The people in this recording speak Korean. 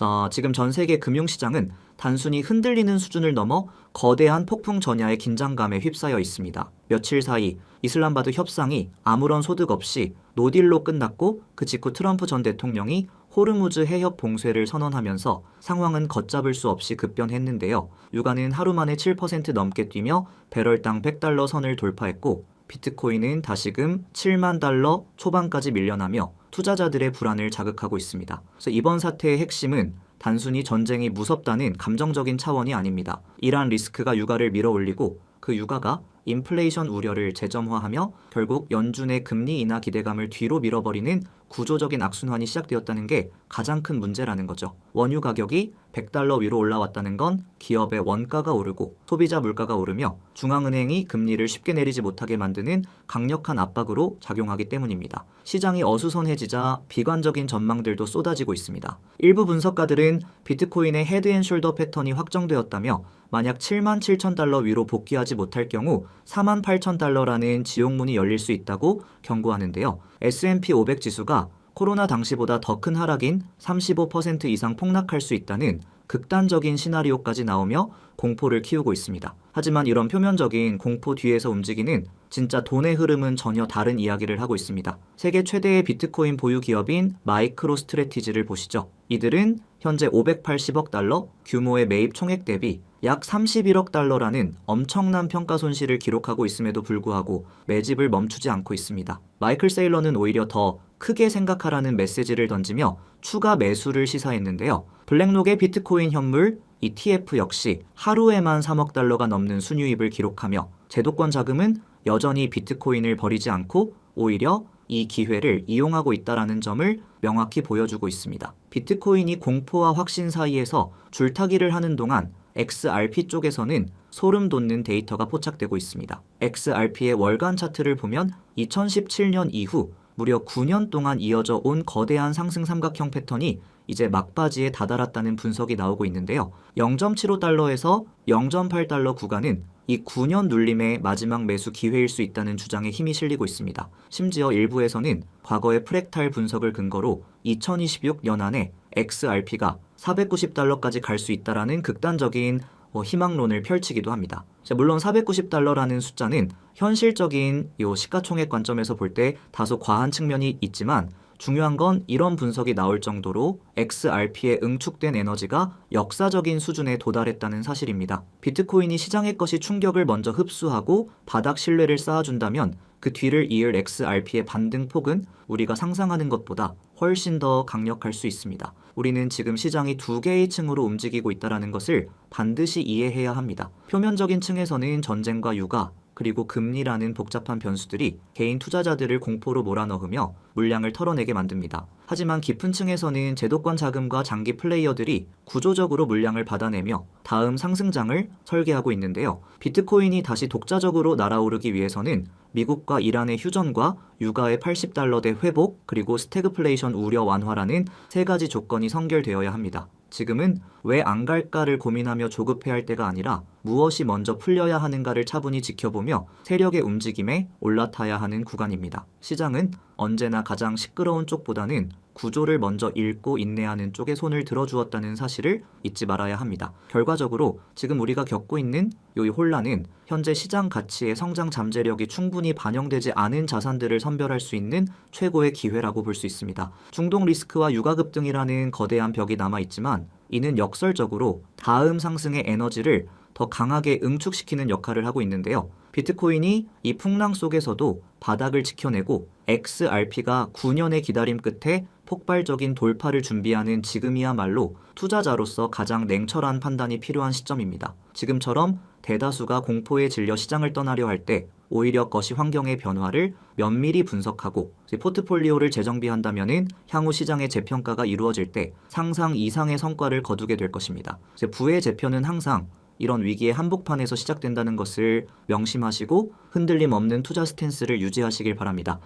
자, 지금 전 세계 금융시장은 단순히 흔들리는 수준을 넘어 거대한 폭풍 전야의 긴장감에 휩싸여 있습니다. 며칠 사이 이슬람바드 협상이 아무런 소득 없이 노딜로 끝났고 그 직후 트럼프 전 대통령이 호르무즈 해협 봉쇄를 선언하면서 상황은 걷잡을 수 없이 급변했는데요. 유가는 하루 만에 7% 넘게 뛰며 배럴당 100달러 선을 돌파했고 비트코인은 다시금 7만 달러 초반까지 밀려나며 투자자들의 불안을 자극하고 있습니다. 그래서 이번 사태의 핵심은 단순히 전쟁이 무섭다는 감정적인 차원이 아닙니다. 이러한 리스크가 유가를 밀어올리고 그 유가가 인플레이션 우려를 재점화하며 결국 연준의 금리 인하 기대감을 뒤로 밀어버리는 구조적인 악순환이 시작되었다는 게 가장 큰 문제라는 거죠. 원유 가격이 100달러 위로 올라왔다는 건 기업의 원가가 오르고 소비자 물가가 오르며 중앙은행이 금리를 쉽게 내리지 못하게 만드는 강력한 압박으로 작용하기 때문입니다. 시장이 어수선해지자 비관적인 전망들도 쏟아지고 있습니다. 일부 분석가들은 비트코인의 헤드앤숄더 패턴이 확정되었다며 만약 7만 7천 달러 위로 복귀하지 못할 경우 4만 8천 달러라는 지옥문이 열릴 수 있다고 경고하는데요. S&P 500 지수가 코로나 당시보다 더 큰 하락인 35% 이상 폭락할 수 있다는 극단적인 시나리오까지 나오며 공포를 키우고 있습니다. 하지만 이런 표면적인 공포 뒤에서 움직이는 진짜 돈의 흐름은 전혀 다른 이야기를 하고 있습니다. 세계 최대의 비트코인 보유 기업인 마이크로 스트래티지를 보시죠. 이들은 현재 580억 달러 규모의 매입 총액 대비 약 31억 달러라는 엄청난 평가 손실을 기록하고 있음에도 불구하고 매집을 멈추지 않고 있습니다. 마이클 세일러는 오히려 더 크게 생각하라는 메시지를 던지며 추가 매수를 시사했는데요. 블랙록의 비트코인 현물 ETF 역시 하루에만 3억 달러가 넘는 순유입을 기록하며 제도권 자금은 여전히 비트코인을 버리지 않고 오히려 이 기회를 이용하고 있다는 점을 명확히 보여주고 있습니다. 비트코인이 공포와 확신 사이에서 줄타기를 하는 동안 XRP 쪽에서는 소름 돋는 데이터가 포착되고 있습니다. XRP의 월간 차트를 보면 2017년 이후 무려 9년 동안 이어져 온 거대한 상승 삼각형 패턴이 이제 막바지에 다다랐다는 분석이 나오고 있는데요. 0.75달러에서 0.8달러 구간은 이 9년 눌림의 마지막 매수 기회일 수 있다는 주장에 힘이 실리고 있습니다. 심지어 일부에서는 과거의 프랙탈 분석을 근거로 2026 연안에 XRP가 490달러까지 갈 수 있다라는 극단적인 희망론을 펼치기도 합니다. 물론 490달러라는 숫자는 현실적인 시가총액 관점에서 볼 때 다소 과한 측면이 있지만 중요한 건 이런 분석이 나올 정도로 XRP에 응축된 에너지가 역사적인 수준에 도달했다는 사실입니다. 비트코인이 시장의 것이 충격을 먼저 흡수하고 바닥 신뢰를 쌓아준다면 그 뒤를 이을 XRP의 반등폭은 우리가 상상하는 것보다 훨씬 더 강력할 수 있습니다. 우리는 지금 시장이 두 개의 층으로 움직이고 있다는 것을 반드시 이해해야 합니다. 표면적인 층에서는 전쟁과 유가, 그리고 금리라는 복잡한 변수들이 개인 투자자들을 공포로 몰아넣으며 물량을 털어내게 만듭니다. 하지만 깊은 층에서는 제도권 자금과 장기 플레이어들이 구조적으로 물량을 받아내며 다음 상승장을 설계하고 있는데요. 비트코인이 다시 독자적으로 날아오르기 위해서는 미국과 이란의 휴전과 유가의 80달러대 회복, 그리고 스태그플레이션 우려 완화라는 세 가지 조건이 성결되어야 합니다. 지금은 왜 안 갈까를 고민하며 조급해할 때가 아니라 무엇이 먼저 풀려야 하는가를 차분히 지켜보며 세력의 움직임에 올라타야 하는 구간입니다. 시장은 언제나 가장 시끄러운 쪽보다는 구조를 먼저 읽고 인내하는 쪽에 손을 들어주었다는 사실을 잊지 말아야 합니다. 결과적으로 지금 우리가 겪고 있는 이 혼란은 현재 시장 가치의 성장 잠재력이 충분히 반영되지 않은 자산들을 선별할 수 있는 최고의 기회라고 볼 수 있습니다. 중동 리스크와 유가 급등이라는 거대한 벽이 남아있지만 이는 역설적으로 다음 상승의 에너지를 더 강하게 응축시키는 역할을 하고 있는데요. 비트코인이 이 풍랑 속에서도 바닥을 지켜내고 XRP가 9년의 기다림 끝에 폭발적인 돌파를 준비하는 지금이야말로 투자자로서 가장 냉철한 판단이 필요한 시점입니다. 지금처럼 대다수가 공포에 질려 시장을 떠나려 할 때 오히려 것이 환경의 변화를 면밀히 분석하고 포트폴리오를 재정비한다면 향후 시장의 재평가가 이루어질 때 상상 이상의 성과를 거두게 될 것입니다. 부의 재편은 항상 이런 위기의 한복판에서 시작된다는 것을 명심하시고 흔들림 없는 투자 스탠스를 유지하시길 바랍니다.